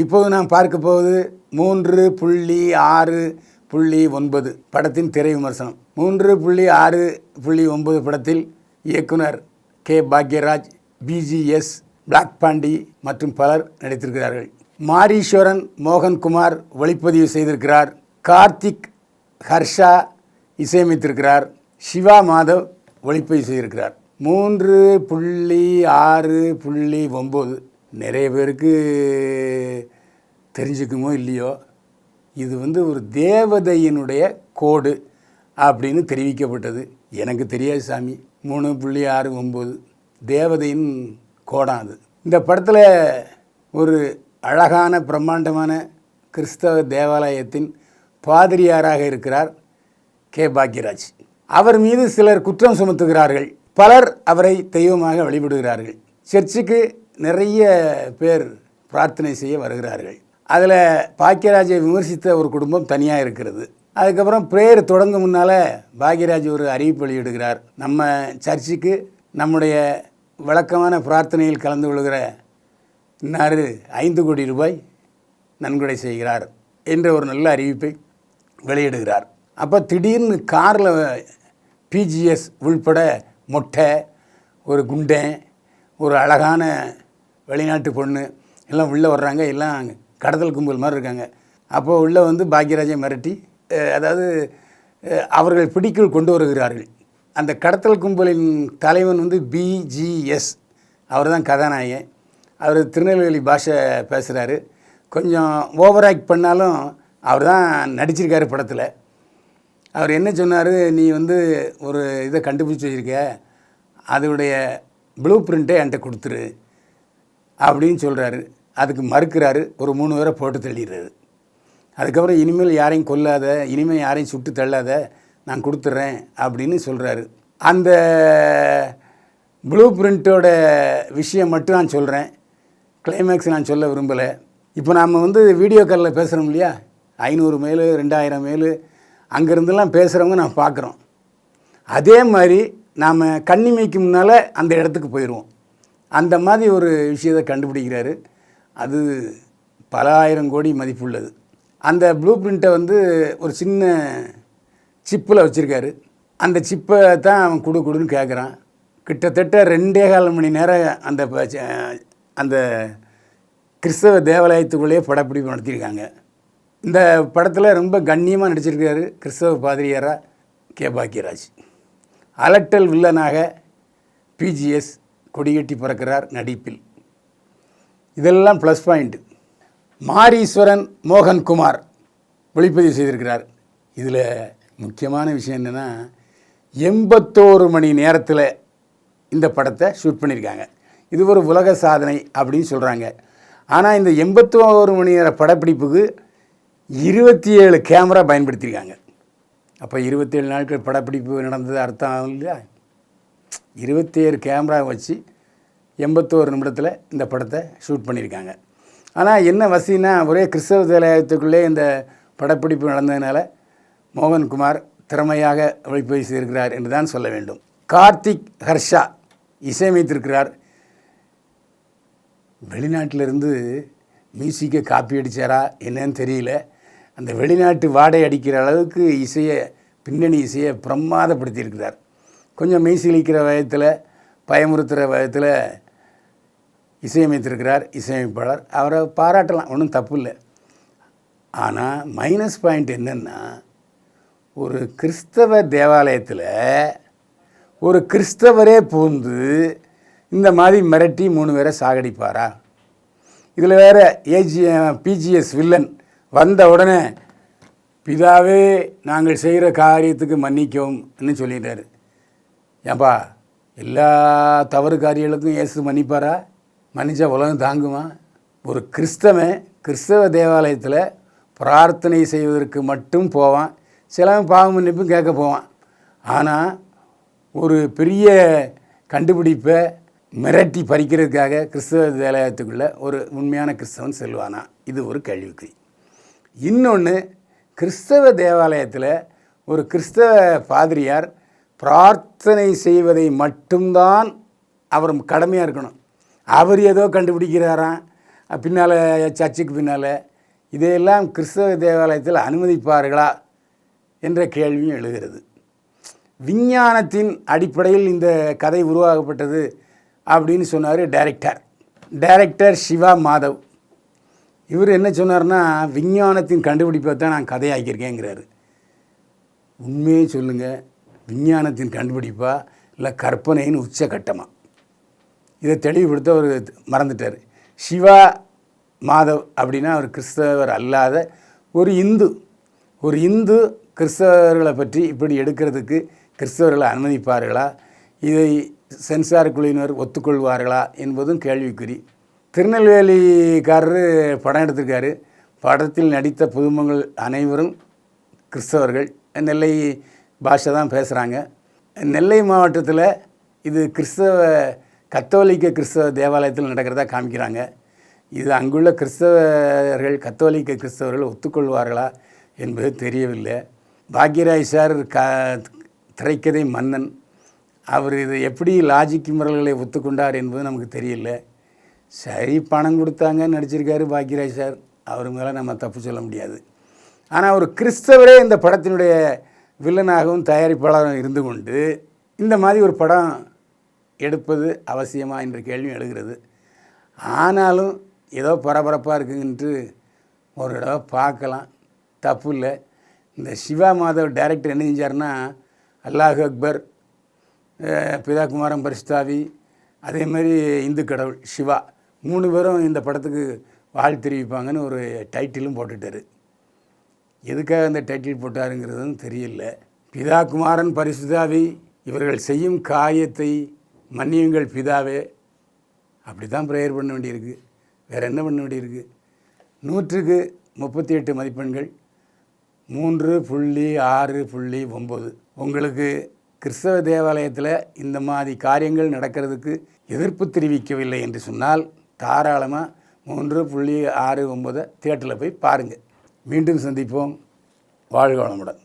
இப்போது நாம் பார்க்க போவது 3.6.9 படத்தின் திரை விமர்சனம். 3.6.9 படத்தில் இயக்குனர் கே. பாக்யராஜ், பிஜிஎஸ், பிளாக் பாண்டி மற்றும் பலர் நடித்திருக்கிறார்கள். மாரீஸ்வரன் மோகன்குமார் ஒளிப்பதிவு செய்திருக்கிறார். கார்த்திக் ஹர்ஷா இசையமைத்திருக்கிறார். சிவா மாதவ் ஒளிப்பதிவு செய்திருக்கிறார். 3.6.9 நிறைய பேருக்கு தெரிஞ்சுக்குமோ இல்லையோ, இது ஒரு தேவதையினுடைய கோடு அப்படின்னு தெரிவிக்கப்பட்டது. எனக்கு தெரியாது சாமி. 3.6.9 தேவதையின் கோடாம் அது. இந்த படத்தில் ஒரு அழகான பிரம்மாண்டமான கிறிஸ்தவ தேவாலயத்தின் பாதிரியாராக இருக்கிறார் கே. பாக்யராஜ். அவர் மீது சிலர் குற்றம் சுமத்துகிறார்கள். பலர் அவரை தெய்வமாக வழிபடுகிறார்கள். சர்ச்சுக்கு நிறைய பேர் பிரார்த்தனை செய்ய வருகிறார்கள். அதில் பாக்யராஜை விமர்சித்த ஒரு குடும்பம் தனியாக இருக்கிறது. அதுக்கப்புறம் பிரேயர் தொடங்க முன்னால் பாக்யராஜ் ஒரு அறிவிப்பு வெளியிடுகிறார். நம்ம சர்ச்சுக்கு நம்முடைய வழக்கமான பிரார்த்தனையில் கலந்து கொள்கிற இன்னார் 5 கோடி ரூபாய் நன்கொடை செய்கிறார் என்ற ஒரு நல்ல அறிவிப்பை வெளியிடுகிறார். அப்போ திடீர்னு காரில் பிஜிஎஸ் உள்பட மொட்டை, ஒரு குண்டன், ஒரு அழகான வெளிநாட்டு பொண்ணு எல்லாம் உள்ளே வர்றாங்க. எல்லாம் கடத்தல் கும்பல் மாதிரி இருக்காங்க. அப்போது உள்ளே பாக்யராஜை மிரட்டி, அதாவது அவர்கள் பிடிக்குள் கொண்டு வருகிறார்கள். அந்த கடத்தல் கும்பலின் தலைவன் பிஜிஎஸ், அவர் தான் கதாநாயகன். அவர் திருநெல்வேலி பாஷை பேசுகிறாரு. கொஞ்சம் ஓவர் ஆக்ட் பண்ணாலும் அவர் தான் நடிச்சிருக்காரு படத்தில். அவர் என்ன சொன்னார், நீ ஒரு இதை கண்டுபிடிச்சி வச்சுருக்க, அதனுடைய ப்ளூ பிரிண்ட்டை என்கிட்ட கொடுத்துரு அப்படின்னு சொல்கிறாரு. அதுக்கு மறுக்கிறாரு. ஒரு 3 பேரை போட்டு தள்ளிடுறாரு. அதுக்கப்புறம் இனிமேல் யாரையும் கொல்லாத, இனிமேல் யாரையும் சுட்டு தள்ளாத, நான் கொடுத்துட்றேன் அப்படின்னு சொல்கிறாரு. அந்த ப்ளூ பிரிண்ட்டோட விஷயம் மட்டும் நான் சொல்கிறேன், கிளைமேக்ஸ் நான் சொல்ல விரும்பலை. இப்போ நாம் வீடியோ காலில் பேசுகிறோம் இல்லையா, 500 மைல் 2000 மைல் அங்கேருந்துலாம் பேசுகிறவங்க நான் பார்க்குறோம். அதே மாதிரி நாம் கண்ணிமைக்கு முன்னால் அந்த இடத்துக்கு போயிடுவோம். அந்த மாதிரி ஒரு விஷயத்தை கண்டுபிடிக்கிறாரு. அது பல ஆயிரம் கோடி மதிப்புள்ளது. அந்த ப்ளூ பிரிண்ட்டை ஒரு சின்ன சிப்பில் வச்சுருக்காரு. அந்த சிப்பை தான் அவன் கொடுன்னு கேட்குறான். கிட்டத்தட்ட 2.25 மணி நேரம் அந்த கிறிஸ்தவ தேவாலயத்துக்குள்ளேயே படப்பிடிப்பு நடத்தியிருக்காங்க. இந்த படத்தில் ரொம்ப கண்ணியமாக நடிச்சிருக்காரு கிறிஸ்தவ பாதிரியாராக கே. பாக்யராஜ். அலட்டல் வில்லனாக பிஜிஎஸ் கொடிகட்டி பறக்கிறார் நடிப்பில். இதெல்லாம் ப்ளஸ் பாயிண்ட். மாரீஸ்வரன் மோகன்குமார் ஒளிப்பதிவு செய்திருக்கிறார். இதில் முக்கியமான விஷயம் என்னென்னா, 81 மணி நேரத்தில் இந்த படத்தை ஷூட் பண்ணியிருக்காங்க. இது ஒரு உலக சாதனை அப்படின்னு சொல்கிறாங்க. ஆனால் இந்த 81 மணி நேர படப்பிடிப்புக்கு 27 கேமரா பயன்படுத்தியிருக்காங்க. அப்போ 27 நாட்கள் படப்பிடிப்பு நடந்தது அர்த்தம் இல்லையா? 27 கேமரா வச்சு 81 நிமிடத்தில் இந்த படத்தை ஷூட் பண்ணியிருக்காங்க. ஆனால் என்ன வசதினா, ஒரே கிறிஸ்தவ தேவாலயத்துக்குள்ளே இந்த படப்பிடிப்பு நடந்ததுனால மோகன்குமார் திறமையாக ஒளிப்பதிவு செய்திருக்கிறார் என்று தான் சொல்ல வேண்டும். கார்த்திக் ஹர்ஷா இசையமைத்திருக்கிறார். வெளிநாட்டிலிருந்து மியூசிக்கை காப்பி அடித்தாரா என்னன்னு தெரியல. அந்த வெளிநாட்டு வாடை அடிக்கிற அளவுக்கு பின்னணி இசையை பிரமாதப்படுத்தியிருக்கிறார். கொஞ்சம் மெய்சிலிக்கிற வயத்தில், பயமுறுத்துகிற வயத்தில் இசையமைத்திருக்கிறார் இசையமைப்பாளர். அவரை பாராட்டலாம், ஒன்றும் தப்பு இல்லை. ஆனால் மைனஸ் பாயிண்ட் என்னென்னா, ஒரு கிறிஸ்தவ தேவாலயத்தில் ஒரு கிறிஸ்தவரே பூந்து இந்த மாதிரி மிரட்டி 3 பேரை சாகடிப்பாரா? இதில் வேறு பிஜிஎஸ் வில்லன் வந்த உடனே, பிதாவே நாங்கள் செய்கிற காரியத்துக்கு மன்னிக்கவும் சொல்லிட்டார். ஏன்பா, எல்லா தவறு காரியங்களுக்கும் இயேசு மன்னிப்பாரா? மன்னிச்சா உலகம் தாங்குமா? ஒரு கிறிஸ்தவ தேவாலயத்தில் பிரார்த்தனை செய்வதற்கு மட்டும் போவான். சிலவன் பாவ மன்னிப்பும் கேட்க போவான். ஆனால் ஒரு பெரிய கண்டுபிடிப்பை மிரட்டி பறிக்கிறதுக்காக கிறிஸ்தவ தேவாலயத்துக்குள்ளே ஒரு உண்மையான கிறிஸ்தவன் செல்வானா? இது ஒரு கேள்விக்குறி. இன்னொன்று, கிறிஸ்தவ தேவாலயத்தில் ஒரு கிறிஸ்தவ பாதிரியார் பிரார்த்தனை செய்வதை மட்டும்தான் அவர் கடமையாக இருக்கணும். அவர் ஏதோ கண்டுபிடிக்கிறாராம், பின்னால் சர்ச்சுக்கு பின்னால் இதையெல்லாம் கிறிஸ்தவ தேவாலயத்தில் அனுமதிப்பார்களா என்ற கேள்வியும் எழுகிறது. விஞ்ஞானத்தின் அடிப்படையில் இந்த கதை உருவாக்கப்பட்டது அப்படின்னு சொன்னார் டைரக்டர் சிவா மாதவ். இவர் என்ன சொன்னார்னா, விஞ்ஞானத்தின் கண்டுபிடிப்பை தான் நான் கதையாக்கியிருக்கேங்கிறாரு. உண்மையே சொல்லுங்கள், விஞ்ஞானத்தின் கண்டுபிடிப்பா இல்லை கற்பனையின் உச்சகட்டமாக? இதை தெளிவுபடுத்த அவர் மறந்துட்டார். சிவா மாதவ் அப்படின்னா அவர் கிறிஸ்தவர் அல்லாத ஒரு இந்து கிறிஸ்தவர்களை பற்றி இப்படி எடுக்கிறதுக்கு கிறிஸ்தவர்களை அனுமதிப்பார்களா, இதை சென்சார் குழுவினர் ஒத்துக்கொள்வார்களா என்பதும் கேள்விக்குறி. திருநெல்வேலிக்காரரு படம் எடுத்திருக்காரு. படத்தில் நடித்த புதுமங்கள் அனைவரும் கிறிஸ்தவர்கள், நெல்லை பாஷை தான் பேசுகிறாங்க. நெல்லை மாவட்டத்தில் இது கத்தோலிக்க கிறிஸ்தவ தேவாலயத்தில் நடக்கிறதா காமிக்கிறாங்க. இது அங்குள்ள கத்தோலிக்க கிறிஸ்தவர்கள் ஒத்துக்கொள்வார்களா என்பது தெரியவில்லை. பாக்யராஜ் சார் திரைக்கதை மன்னன். அவர் இது எப்படி லாஜிக் முறைகளை ஒத்துக்கொண்டார் என்பது நமக்கு தெரியல. சரி, பணம் கொடுத்தாங்க, நடிச்சிருக்காரு பாக்யராஜ் சார், அவர் மேலே நம்ம தப்பு சொல்ல முடியாது. ஆனால் ஒரு கிறிஸ்தவரே இந்த படத்தினுடைய வில்லனாகவும் தயாரிப்பாளரும் இருந்து கொண்டு இந்த மாதிரி ஒரு படம் எடுப்பது அவசியமா என்ற கேள்வியும் எழுகிறது. ஆனாலும் ஏதோ பரபரப்பாக இருக்குன்ட்டு ஒரு தடவை பார்க்கலாம், தப்பு இல்லை. இந்த சிவா மாதவ் டைரக்டர் என்ன செஞ்சார்னா, அல்லாஹ் அக்பர், பிதா குமாரன் பரிசுத்தாவி, அதே மாதிரி இந்து கடவுள் சிவா 3 பேரும் இந்த படத்துக்கு வாழ் தெரிவிப்பாங்கன்னு ஒரு டைட்டிலும் போட்டுட்டார். எதுக்காக அந்த டைட்டில் போட்டாருங்கிறதும் தெரியல. பிதா குமாரன் பரிசுத்தாவி, இவர்கள் செய்யும் காரியத்தை மன்னியுங்கள் பிதாவே, அப்படி தான் ப்ரேயர் பண்ண வேண்டியிருக்கு. வேறு என்ன பண்ண வேண்டியிருக்கு? 100க்கு 38 மதிப்பெண்கள், 3.6.9. உங்களுக்கு கிறிஸ்தவ தேவாலயத்தில் இந்த மாதிரி காரியங்கள் நடக்கிறதுக்கு எதிர்ப்பு தெரிவிக்கவில்லை என்று சொன்னால் தாராளமாக 3.69 தியேட்டரில் போய் பாருங்கள். மீண்டும் சந்திப்போம். வாழ்க வளமுடன்.